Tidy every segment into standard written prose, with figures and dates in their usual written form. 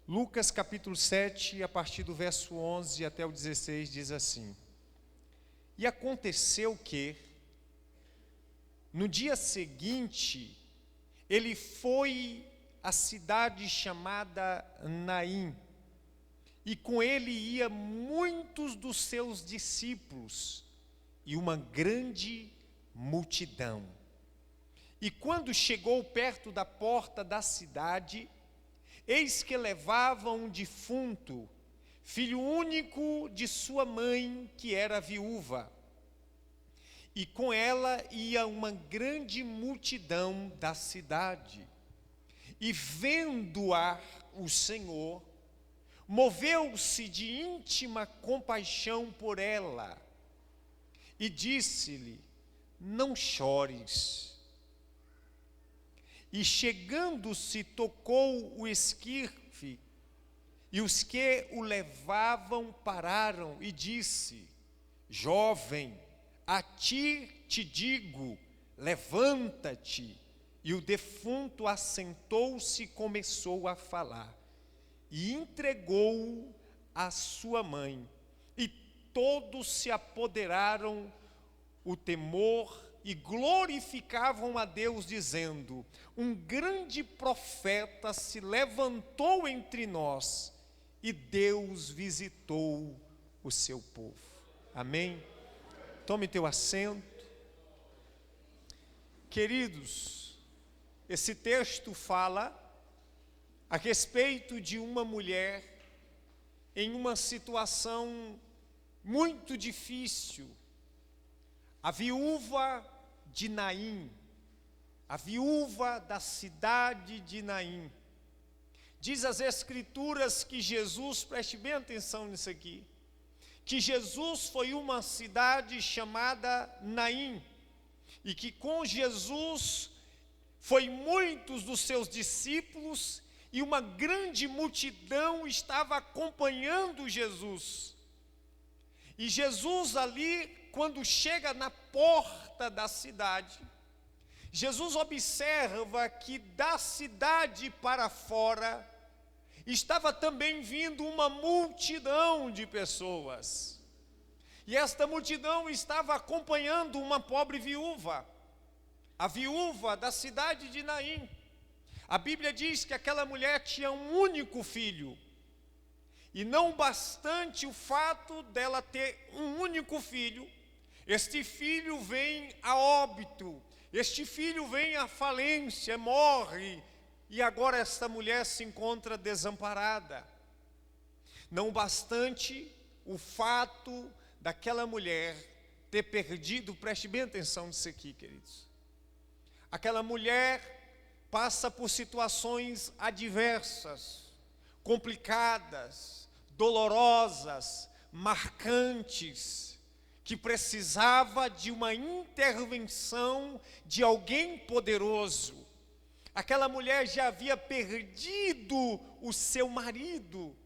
Lucas capítulo 7, a partir do verso 11 até o 16, diz assim: E aconteceu que, no dia seguinte, ele foi à cidade chamada Naim, e com ele ia muitos dos seus discípulos, e uma grande multidão. E quando chegou perto da porta da cidade, eis que levava um defunto, filho único de sua mãe, que era viúva. E com ela ia uma grande multidão da cidade. E vendo-a o Senhor, moveu-se de íntima compaixão por ela, e disse-lhe: Não chores. E chegando-se, tocou o esquife, e os que o levavam pararam, e disse: Jovem, a ti te digo, levanta-te. E o defunto assentou-se e começou a falar, e entregou-o à sua mãe. E todos se apoderaram o temor e glorificavam a Deus, dizendo: Um grande profeta se levantou entre nós, e Deus visitou o seu povo. Amém? Tome teu assento. Queridos, esse texto fala a respeito de uma mulher em uma situação muito difícil. A viúva de Naim, a viúva da cidade de Naim. Diz as Escrituras que Jesus, preste bem atenção nisso aqui, que Jesus foi uma cidade chamada Naim, e que com Jesus foi muitos dos seus discípulos, e uma grande multidão estava acompanhando Jesus. E Jesus ali, quando chega na porta da cidade, Jesus observa que da cidade para fora estava também vindo uma multidão de pessoas. E esta multidão estava acompanhando uma pobre viúva, a viúva da cidade de Naim. A Bíblia diz que aquela mulher tinha um único filho. E não bastante o fato dela ter um único filho, este filho vem a óbito, este filho vem à falência, morre, e agora esta mulher se encontra desamparada. Não bastante o fato daquela mulher ter perdido, preste bem atenção nisso aqui, queridos. Aquela mulher passa por situações adversas, complicadas, dolorosas, marcantes, que precisava de uma intervenção de alguém poderoso. Aquela mulher já havia perdido o seu marido.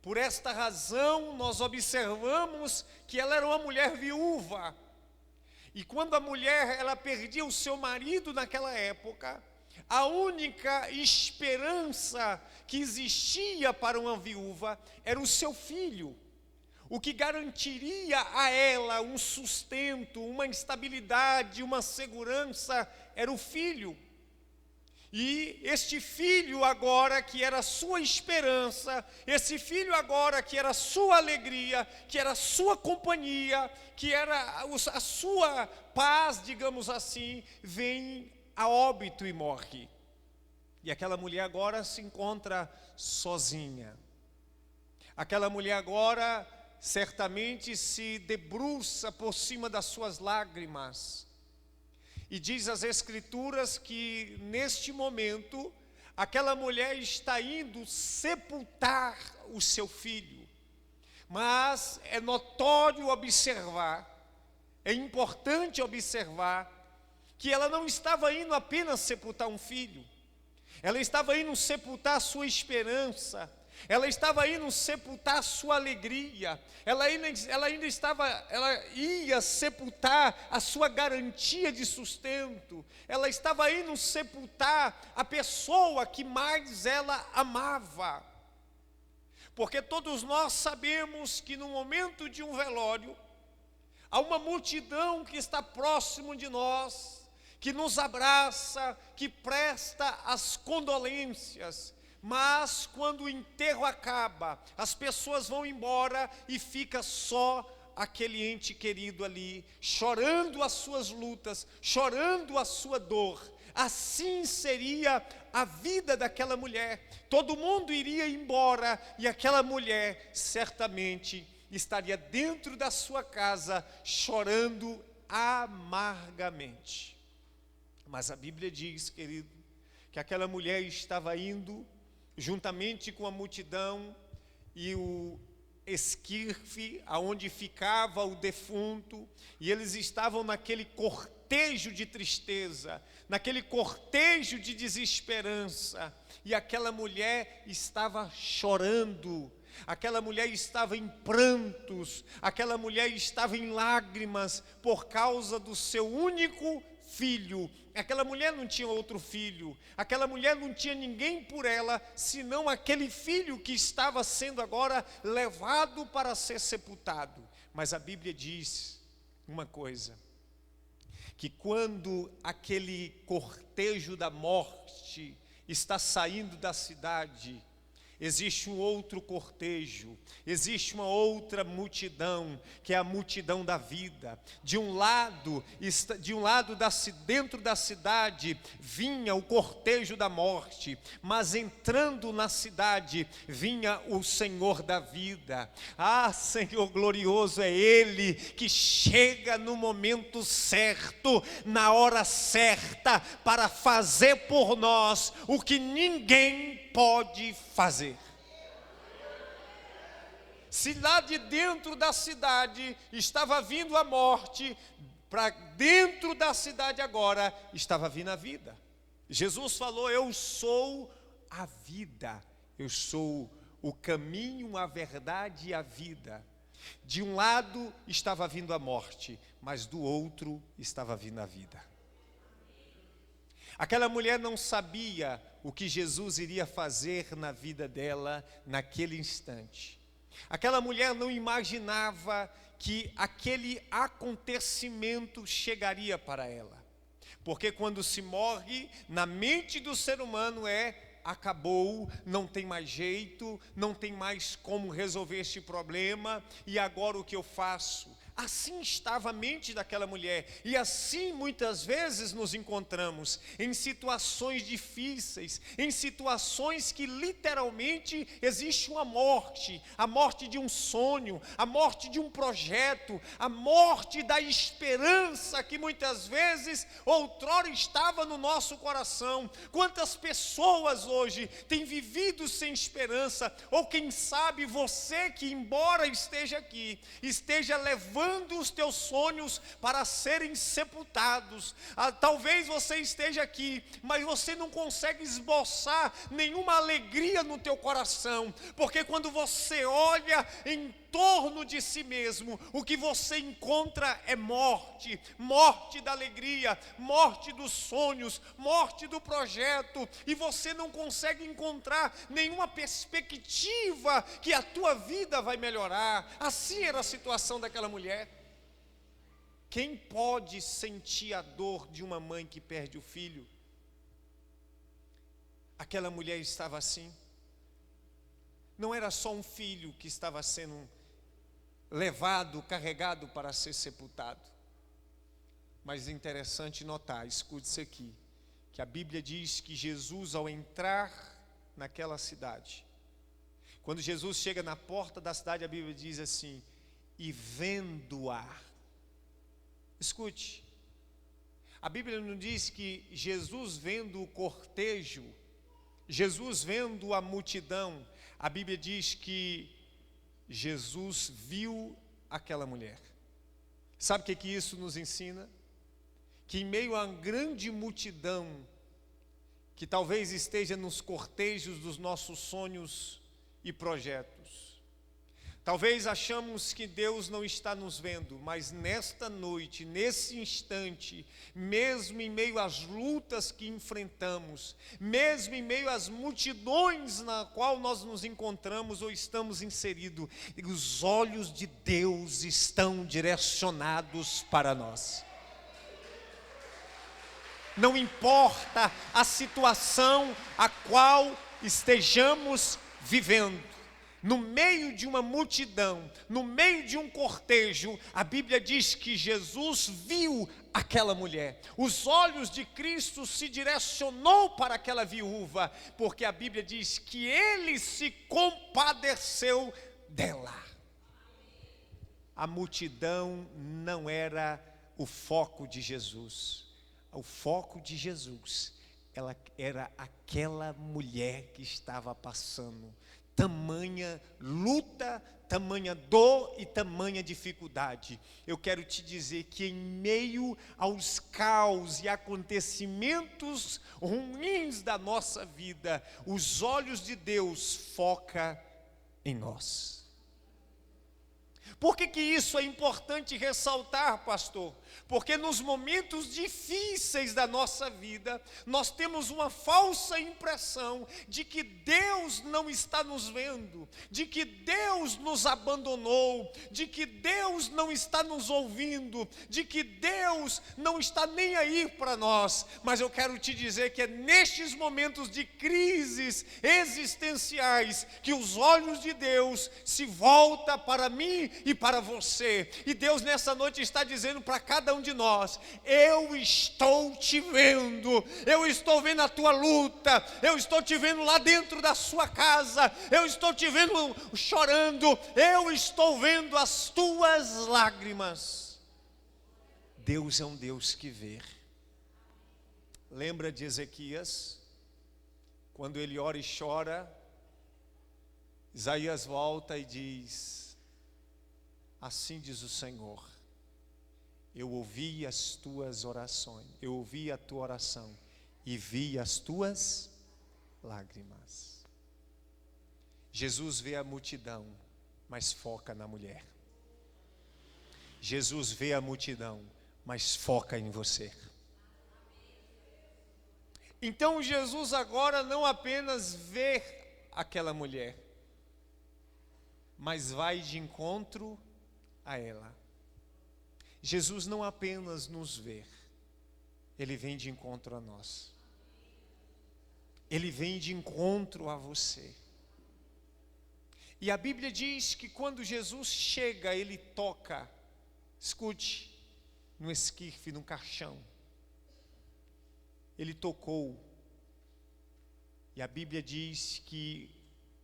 Por esta razão, nós observamos que ela era uma mulher viúva. E quando a mulher ela perdia o seu marido naquela época, a única esperança que existia para uma viúva era o seu filho. O que garantiria a ela um sustento, uma estabilidade, uma segurança, era o filho. E este filho agora que era a sua esperança, esse filho agora que era a sua alegria, que era a sua companhia, que era a sua paz, digamos assim, vem a óbito e morre. E aquela mulher agora se encontra sozinha. Aquela mulher agora certamente se debruça por cima das suas lágrimas. E diz as Escrituras que neste momento, aquela mulher está indo sepultar o seu filho. Mas é notório observar, é importante observar, que ela não estava indo apenas sepultar um filho. Ela estava indo sepultar a sua esperança. Ela estava indo sepultar a sua alegria. Ela ia sepultar a sua garantia de sustento. Ela estava indo sepultar a pessoa que mais ela amava. Porque todos nós sabemos que no momento de um velório, há uma multidão que está próximo de nós, que nos abraça, que presta as condolências. Mas quando o enterro acaba, as pessoas vão embora e fica só aquele ente querido ali, chorando as suas lutas, chorando a sua dor. Assim seria a vida daquela mulher. Todo mundo iria embora e aquela mulher certamente estaria dentro da sua casa chorando amargamente. Mas a Bíblia diz, querido, que aquela mulher estava indo juntamente com a multidão e o esquife, aonde ficava o defunto, e eles estavam naquele cortejo de tristeza, naquele cortejo de desesperança, e aquela mulher estava chorando, aquela mulher estava em prantos, aquela mulher estava em lágrimas por causa do seu único filho. Aquela mulher não tinha outro filho, aquela mulher não tinha ninguém por ela, senão aquele filho que estava sendo agora levado para ser sepultado. Mas a Bíblia diz uma coisa, que quando aquele cortejo da morte está saindo da cidade, existe um outro cortejo, existe uma outra multidão, que é a multidão da vida. De um lado dentro da cidade, vinha o cortejo da morte, mas entrando na cidade, vinha o Senhor da vida. Ah, Senhor glorioso, é Ele que chega no momento certo, na hora certa, para fazer por nós o que ninguém pode fazer. Se lá de dentro da cidade estava vindo a morte, para dentro da cidade agora estava vindo a vida. Jesus falou: eu sou a vida, eu sou o caminho, a verdade e a vida. De um lado estava vindo a morte, mas do outro estava vindo a vida. Aquela mulher não sabia o que Jesus iria fazer na vida dela naquele instante. Aquela mulher não imaginava que aquele acontecimento chegaria para ela. Porque quando se morre, na mente do ser humano acabou, não tem mais jeito, não tem mais como resolver este problema, e agora o que eu faço? Assim estava a mente daquela mulher, e assim muitas vezes nos encontramos em situações difíceis, em situações que literalmente existe uma morte, a morte de um sonho, a morte de um projeto, a morte da esperança que muitas vezes outrora estava no nosso coração. Quantas pessoas hoje têm vivido sem esperança, ou quem sabe você que embora esteja aqui, esteja levando os teus sonhos para serem sepultados. Talvez você esteja aqui, mas você não consegue esboçar nenhuma alegria no teu coração, porque quando você olha em torno de si mesmo, o que você encontra é morte, morte da alegria, morte dos sonhos, morte do projeto, e você não consegue encontrar nenhuma perspectiva que a tua vida vai melhorar. Assim era a situação daquela mulher. Quem pode sentir a dor de uma mãe que perde o filho? Aquela mulher estava assim. Não era só um filho que estava sendo levado, carregado para ser sepultado. Mas é interessante notar, escute isso aqui, que a Bíblia diz que Jesus, ao entrar naquela cidade, quando Jesus chega na porta da cidade, a Bíblia diz assim: e vendo-a. Escute, a Bíblia não diz que Jesus vendo o cortejo, Jesus vendo a multidão, a Bíblia diz que Jesus viu aquela mulher. Sabe o que isso nos ensina? Que em meio a uma grande multidão, que talvez esteja nos cortejos dos nossos sonhos e projetos, Talvez achamos que Deus não está nos vendo, mas nesta noite, nesse instante, mesmo em meio às lutas que enfrentamos, mesmo em meio às multidões na qual nós nos encontramos ou estamos inseridos, os olhos de Deus estão direcionados para nós. Não importa a situação a qual estejamos vivendo, no meio de uma multidão, no meio de um cortejo, a Bíblia diz que Jesus viu aquela mulher. Os olhos de Cristo se direcionou para aquela viúva, porque a Bíblia diz que ele se compadeceu dela. A multidão não era o foco de Jesus. O foco de Jesus, ela era aquela mulher que estava passando tamanha luta, tamanha dor e tamanha dificuldade. Eu quero te dizer que em meio aos caos e acontecimentos ruins da nossa vida, os olhos de Deus focam em nós. Por que isso é importante ressaltar, pastor? Porque nos momentos difíceis da nossa vida, nós temos uma falsa impressão de que Deus não está nos vendo, de que Deus nos abandonou, de que Deus não está nos ouvindo, de que Deus não está nem aí para nós. Mas eu quero te dizer que é nestes momentos de crises existenciais que os olhos de Deus se voltam para mim e para você. E Deus nessa noite está dizendo para cada um de nós: eu estou te vendo, eu estou vendo a tua luta, eu estou te vendo lá dentro da sua casa, eu estou te vendo chorando, eu estou vendo as tuas lágrimas. Deus é um Deus que vê. Lembra de Ezequias? Quando ele ora e chora, Isaías volta e diz: assim diz o Senhor, eu ouvi as tuas orações, eu ouvi a tua oração e vi as tuas lágrimas. Jesus vê a multidão, mas foca na mulher. Jesus vê a multidão, mas foca em você. Então Jesus agora não apenas vê aquela mulher, mas vai de encontro a ela. Jesus não apenas nos vê, Ele vem de encontro a nós. Ele vem de encontro a você. E a Bíblia diz que quando Jesus chega, Ele toca, escute, no esquife, no caixão. Ele tocou. E a Bíblia diz que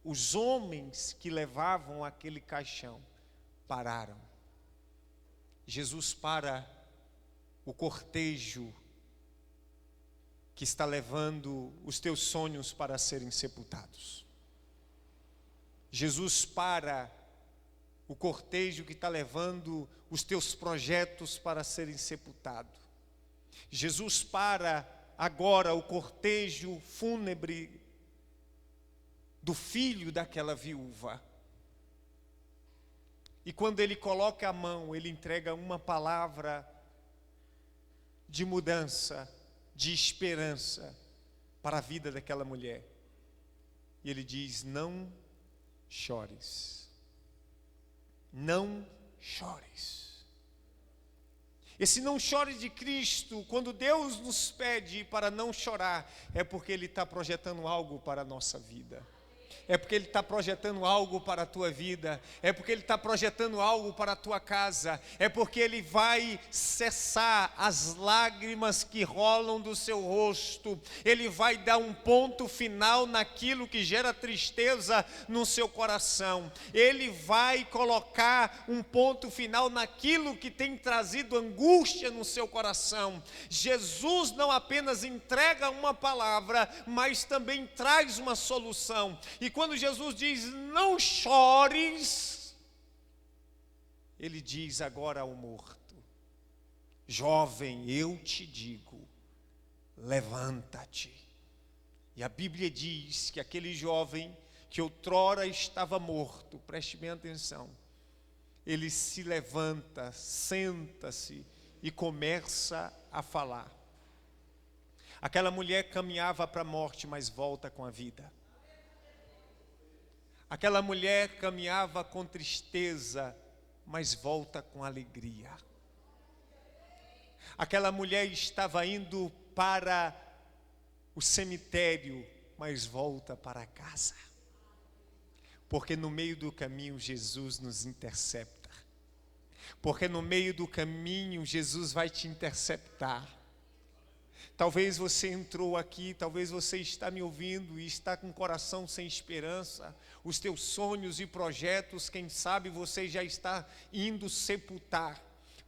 os homens que levavam aquele caixão pararam. Jesus para o cortejo que está levando os teus sonhos para serem sepultados. Jesus para o cortejo que está levando os teus projetos para serem sepultados. Jesus para agora o cortejo fúnebre do filho daquela viúva. E quando ele coloca a mão, ele entrega uma palavra de mudança, de esperança para a vida daquela mulher. E ele diz: não chores. Não chores. Esse não chore de Cristo, quando Deus nos pede para não chorar, é porque Ele está projetando algo para a nossa vida. É porque Ele está projetando algo para a tua vida, é porque Ele está projetando algo para a tua casa, é porque Ele vai cessar as lágrimas que rolam do seu rosto, Ele vai dar um ponto final naquilo que gera tristeza no seu coração, Ele vai colocar um ponto final naquilo que tem trazido angústia no seu coração. Jesus não apenas entrega uma palavra, mas também traz uma solução. E quando Jesus diz não chores, Ele diz agora ao morto: jovem, eu te digo, levanta-te. E a Bíblia diz que aquele jovem que outrora estava morto, preste bem atenção, ele se levanta, senta-se e começa a falar. Aquela mulher caminhava para a morte, mas volta com a vida. Aquela mulher caminhava com tristeza, mas volta com alegria. Aquela mulher estava indo para o cemitério, mas volta para casa. Porque no meio do caminho Jesus nos intercepta. Porque no meio do caminho Jesus vai te interceptar. Talvez você entrou aqui, talvez você está me ouvindo e está com o coração sem esperança. Os teus sonhos e projetos, quem sabe você já está indo sepultar.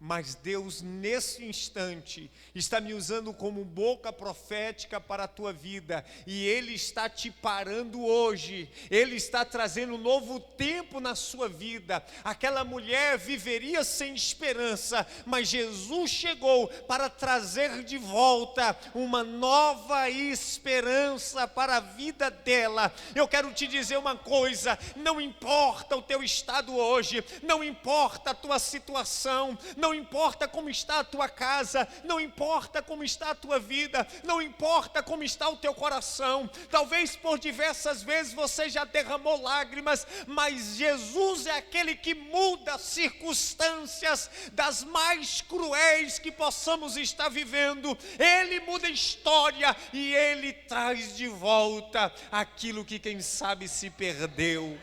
Mas Deus, nesse instante, está me usando como boca profética para a tua vida. E Ele está te parando hoje. Ele está trazendo um novo tempo na sua vida. Aquela mulher viveria sem esperança, mas Jesus chegou para trazer de volta uma nova esperança para a vida dela. Eu quero te dizer uma coisa: não importa o teu estado hoje, não importa a tua situação, não importa como está a tua casa, não importa como está a tua vida, não importa como está o teu coração. Talvez por diversas vezes você já derramou lágrimas, mas Jesus é aquele que muda circunstâncias das mais cruéis que possamos estar vivendo. Ele muda a história e Ele traz de volta aquilo que quem sabe se perdeu.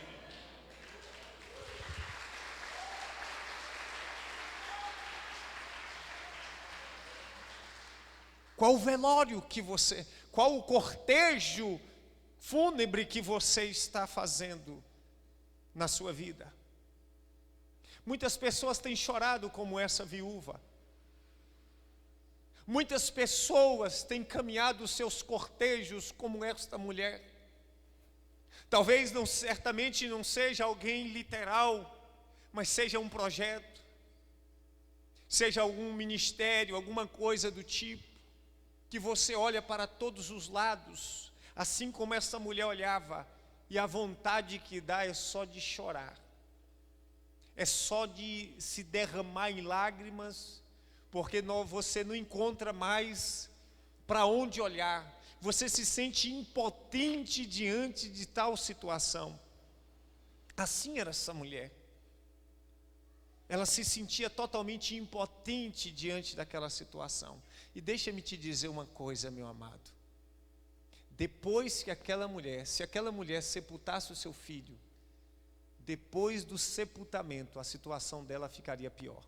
Qual o velório que você, qual o cortejo fúnebre que você está fazendo na sua vida? Muitas pessoas têm chorado como essa viúva. Muitas pessoas têm caminhado os seus cortejos como esta mulher. Talvez certamente não seja alguém literal, mas seja um projeto, seja algum ministério, alguma coisa do tipo, que você olha para todos os lados, assim como essa mulher olhava, e a vontade que dá é só de chorar, é só de se derramar em lágrimas, porque você não encontra mais para onde olhar, você se sente impotente diante de tal situação. Assim era essa mulher. Ela se sentia totalmente impotente diante daquela situação. E deixa-me te dizer uma coisa, meu amado. Depois que se aquela mulher sepultasse o seu filho, depois do sepultamento, a situação dela ficaria pior.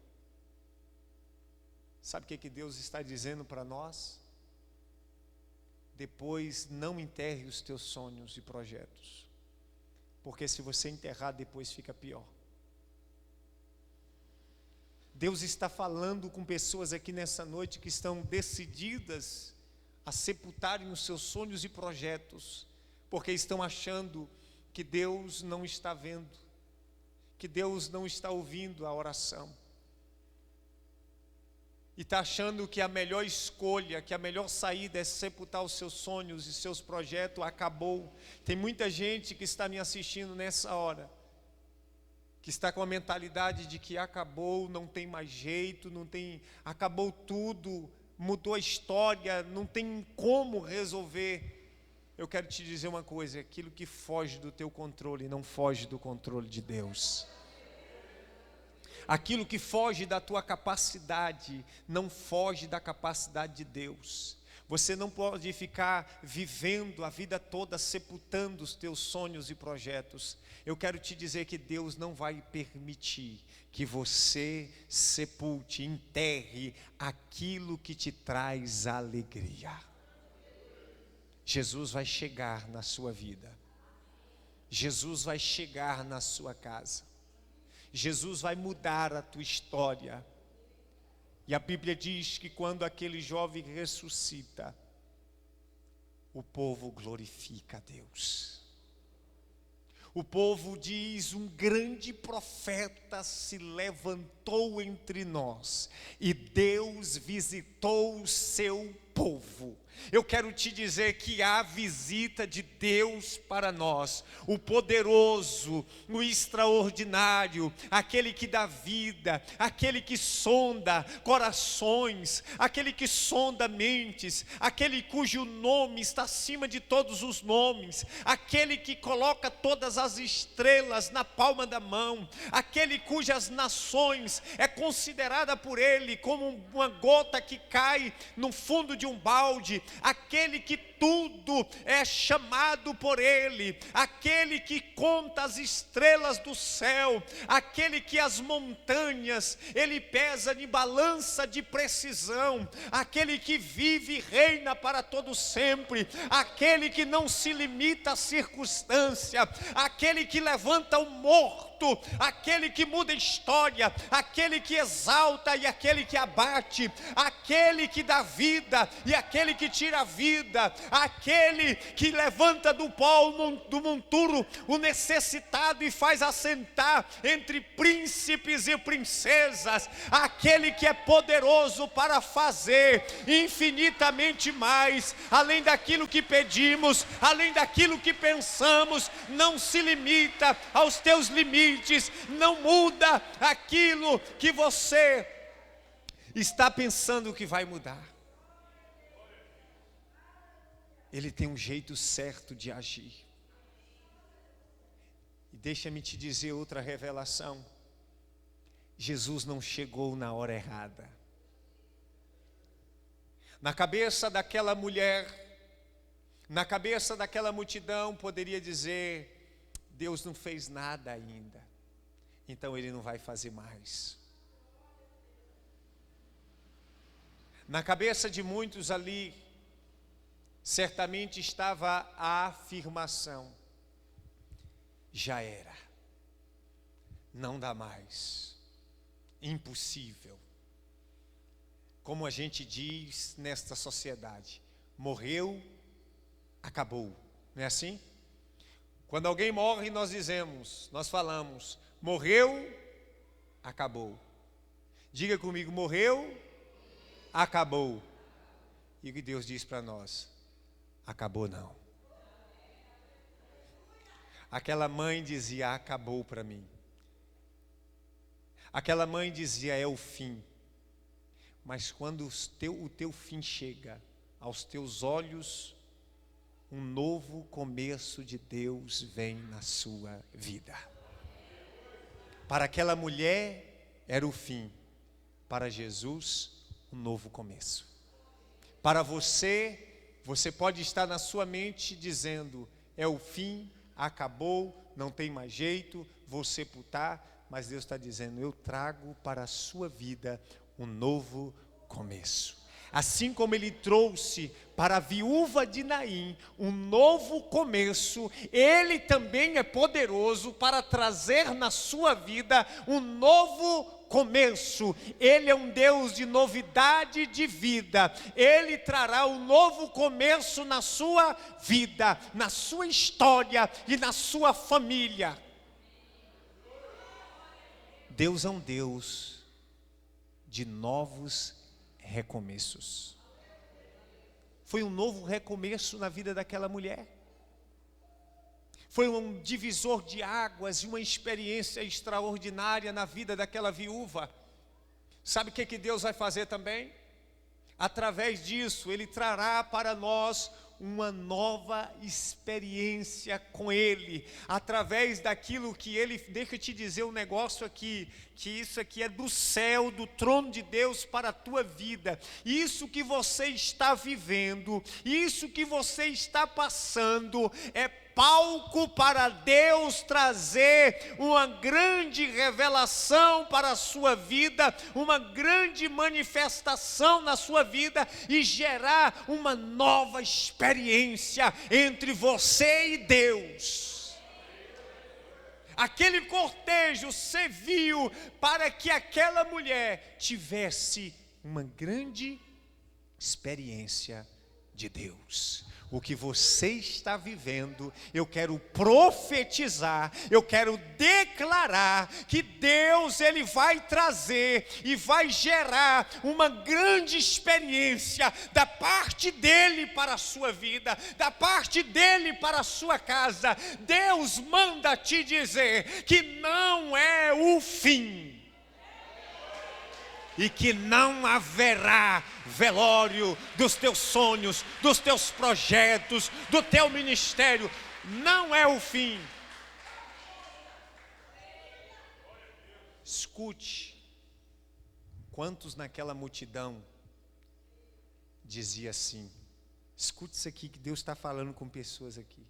Sabe o que Deus está dizendo para nós? Depois não enterre os teus sonhos e projetos, porque se você enterrar, depois fica pior. Deus está falando com pessoas aqui nessa noite que estão decididas a sepultarem os seus sonhos e projetos, porque estão achando que Deus não está vendo, que Deus não está ouvindo a oração. E está achando que a melhor escolha, que a melhor saída é sepultar os seus sonhos e seus projetos. Acabou. Tem muita gente que está me assistindo nessa hora, que está com a mentalidade de que acabou, não tem mais jeito, acabou tudo, mudou a história, não tem como resolver. Eu quero te dizer uma coisa: aquilo que foge do teu controle não foge do controle de Deus. Aquilo que foge da tua capacidade não foge da capacidade de Deus. Você não pode ficar vivendo a vida toda sepultando os teus sonhos e projetos. Eu quero te dizer que Deus não vai permitir que você sepulte, enterre aquilo que te traz alegria. Jesus vai chegar na sua vida. Jesus vai chegar na sua casa. Jesus vai mudar a tua história. E a Bíblia diz que quando aquele jovem ressuscita, o povo glorifica a Deus. O povo diz: um grande profeta se levantou entre nós, e Deus visitou o seu povo. Eu quero te dizer que há visita de Deus para nós, o poderoso, o extraordinário, aquele que dá vida, aquele que sonda corações, aquele que sonda mentes, aquele cujo nome está acima de todos os nomes, aquele que coloca todas as estrelas na palma da mão, aquele cujas nações é considerada por ele como uma gota que cai no fundo de um balde, aquele que tudo é chamado por ele, aquele que conta as estrelas do céu, aquele que as montanhas ele pesa em balança de precisão, aquele que vive e reina para todo sempre, aquele que não se limita à circunstância, aquele que levanta o morto, aquele que muda a história, aquele que exalta e aquele que abate, aquele que dá vida e aquele que tira a vida, aquele que levanta do pó do monturo o necessitado e faz assentar entre príncipes e princesas, aquele que é poderoso para fazer infinitamente mais, além daquilo que pedimos, além daquilo que pensamos, não se limita aos teus limites, não muda aquilo que você está pensando que vai mudar. Ele tem um jeito certo de agir. E deixa-me te dizer outra revelação. Jesus não chegou na hora errada. Na cabeça daquela mulher, na cabeça daquela multidão, poderia dizer: Deus não fez nada ainda, então Ele não vai fazer mais. Na cabeça de muitos ali, certamente estava a afirmação: já era, não dá mais, impossível. Como a gente diz nesta sociedade, morreu, acabou, não é assim? Quando alguém morre, nós falamos, morreu, acabou. Diga comigo, morreu, acabou. E o que Deus diz para nós? Acabou não. Aquela mãe dizia: acabou para mim. Aquela mãe dizia: é o fim. Mas quando o teu fim chega aos teus olhos, um novo começo de Deus vem na sua vida. Para aquela mulher era o fim, para Jesus um novo começo. Para você pode estar na sua mente dizendo: é o fim, acabou, não tem mais jeito, vou sepultar. Mas Deus está dizendo: eu trago para a sua vida um novo começo. Assim como Ele trouxe para a viúva de Naim um novo começo, Ele também é poderoso para trazer na sua vida um novo começo. Ele é um Deus de novidade de vida. Ele trará um novo começo na sua vida, na sua história e na sua família. Deus é um Deus de novos recomeços. Foi um novo recomeço na vida daquela mulher. Foi um divisor de águas e uma experiência extraordinária na vida daquela viúva. Sabe o que Deus vai fazer também? Através disso, Ele trará para nós uma nova experiência com Ele, através daquilo que Ele, deixa eu te dizer um negócio aqui, que isso aqui é do céu, do trono de Deus para a tua vida. Isso que você está vivendo, isso que você está passando, é palco para Deus trazer uma grande revelação para a sua vida, uma grande manifestação na sua vida e gerar uma nova experiência entre você e Deus. Aquele cortejo serviu para que aquela mulher tivesse uma grande experiência de Deus. o que você está vivendo, eu quero profetizar, eu quero declarar que Deus, Ele vai trazer e vai gerar uma grande experiência da parte dEle para a sua vida, da parte dEle para a sua casa. Deus manda te dizer que não é o fim. E que não haverá velório dos teus sonhos, dos teus projetos, do teu ministério. Não é o fim. Escute, quantos naquela multidão dizia assim, escute isso aqui que Deus está falando com pessoas aqui.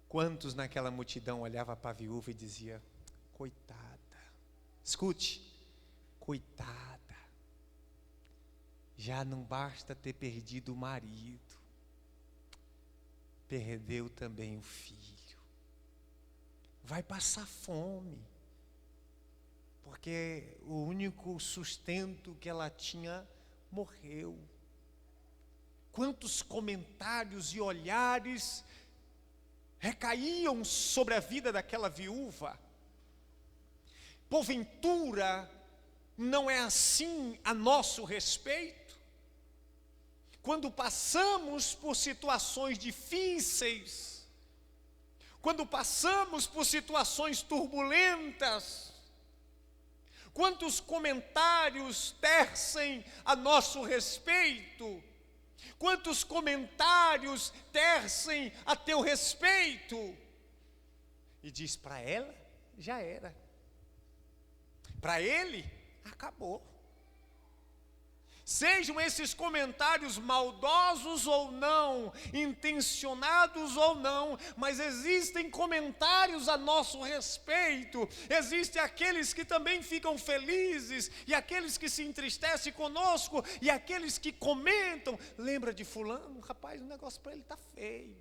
Quantos naquela multidão olhava para a viúva e dizia, coitada, escute, coitada, já não basta ter perdido o marido, perdeu também o filho, vai passar fome, porque o único sustento que ela tinha morreu. Quantos comentários e olhares recaíam sobre a vida daquela viúva. Porventura, não é assim a nosso respeito? Quando passamos por situações difíceis, quando passamos por situações turbulentas, quantos comentários tecem a nosso respeito? Quantos comentários tecem a teu respeito? E diz, para ela, já era. Para ele, acabou. Sejam esses comentários maldosos ou não, intencionados ou não, mas existem comentários a nosso respeito. Existem aqueles que também ficam felizes, e aqueles que se entristecem conosco, e aqueles que comentam. Lembra de fulano? Rapaz, o negócio para ele está feio.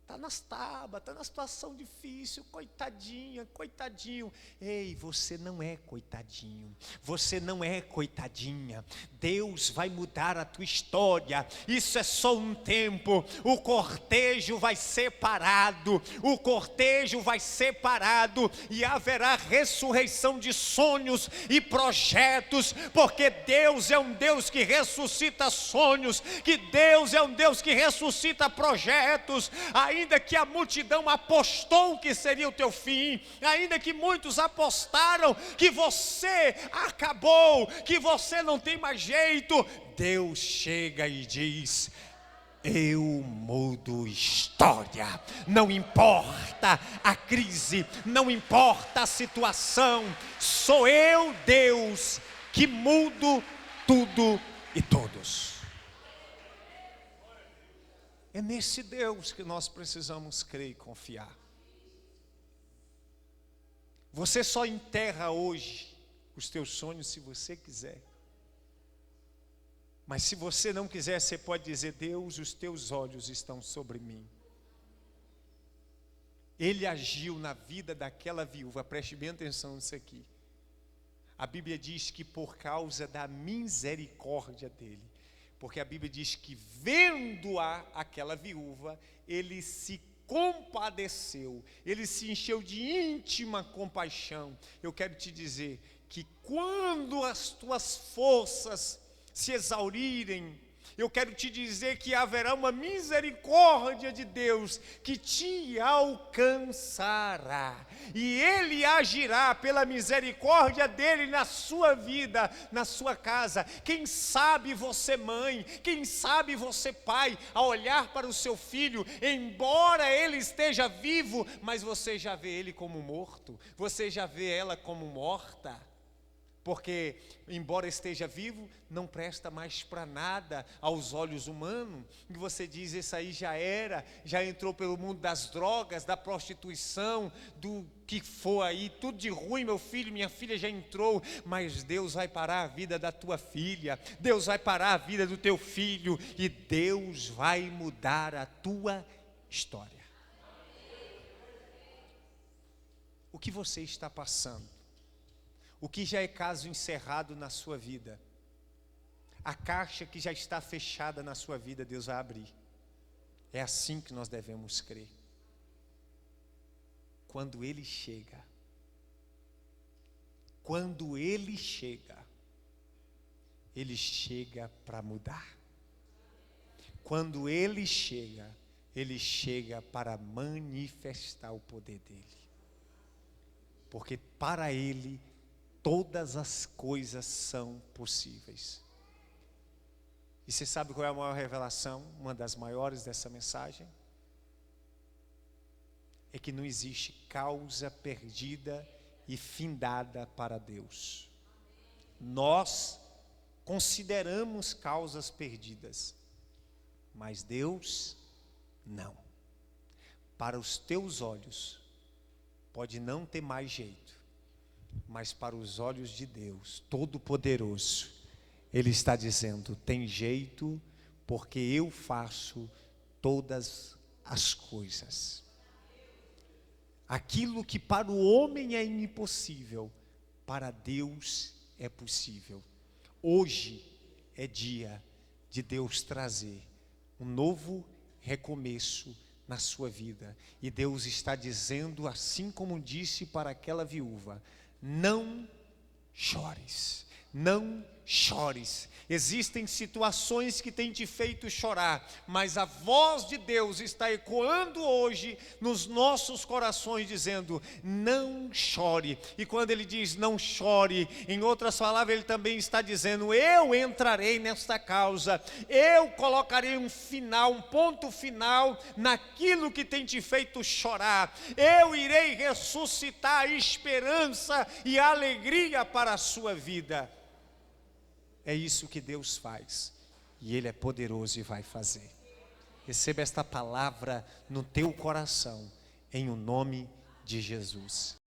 Está nas tábuas, está na situação difícil, coitadinha, coitadinho. Ei, você não é coitadinho, você não é coitadinha. Deus vai mudar a tua história, isso é só um tempo. O cortejo vai ser parado, o cortejo vai ser parado, e haverá ressurreição de sonhos e projetos, porque Deus é um Deus que ressuscita sonhos, que Deus é um Deus que ressuscita projetos. Ainda que a multidão apostou que seria o teu fim, ainda que muitos apostaram que você acabou, que você não tem mais jeito, Deus chega e diz, eu mudo história. Não importa a crise, não importa a situação, sou eu, Deus, que mudo tudo e todos. É nesse Deus que nós precisamos crer e confiar. Você só enterra hoje os teus sonhos se você quiser. Mas se você não quiser, você pode dizer, Deus, os teus olhos estão sobre mim. Ele agiu na vida daquela viúva, preste bem atenção nisso aqui. A Bíblia diz que por causa da misericórdia dele, porque a Bíblia diz que vendo-a, aquela viúva, ele se compadeceu, ele se encheu de íntima compaixão. Eu quero te dizer que quando as tuas forças se exaurirem, eu quero te dizer que haverá uma misericórdia de Deus que te alcançará, e Ele agirá pela misericórdia dEle na sua vida, na sua casa. Quem sabe você mãe, quem sabe você pai, a olhar para o seu filho, embora ele esteja vivo, mas você já vê ele como morto, você já vê ela como morta. Porque, embora esteja vivo, não presta mais para nada aos olhos humanos. E você diz, esse aí já era, já entrou pelo mundo das drogas, da prostituição, do que for aí, tudo de ruim, meu filho, minha filha já entrou. Mas Deus vai parar a vida da tua filha, Deus vai parar a vida do teu filho, e Deus vai mudar a tua história. O que você está passando? O que já é caso encerrado na sua vida? a caixa que já está fechada na sua vida, Deus vai abrir. É assim que nós devemos crer. Quando Ele chega, Ele chega para mudar. Quando Ele chega para manifestar o poder dEle. Porque para Ele todas as coisas são possíveis. E você sabe qual é a maior revelação, uma das maiores dessa mensagem? É que não existe causa perdida e findada para Deus. Nós consideramos causas perdidas, mas Deus não. Para os teus olhos, pode não ter mais jeito, mas para os olhos de Deus, Todo-Poderoso, Ele está dizendo, tem jeito, porque eu faço todas as coisas. Aquilo que para o homem é impossível, para Deus é possível. Hoje é dia de Deus trazer um novo recomeço na sua vida. E Deus está dizendo, assim como disse para aquela viúva, não chores, não chores. Existem situações que têm te feito chorar, mas a voz de Deus está ecoando hoje nos nossos corações, dizendo, não chore. E quando Ele diz não chore, em outras palavras, Ele também está dizendo, eu entrarei nesta causa, eu colocarei um final, um ponto final naquilo que tem te feito chorar. Eu irei ressuscitar a esperança e a alegria para a sua vida. É isso que Deus faz, e Ele é poderoso e vai fazer. Receba esta palavra no teu coração, em o nome de Jesus.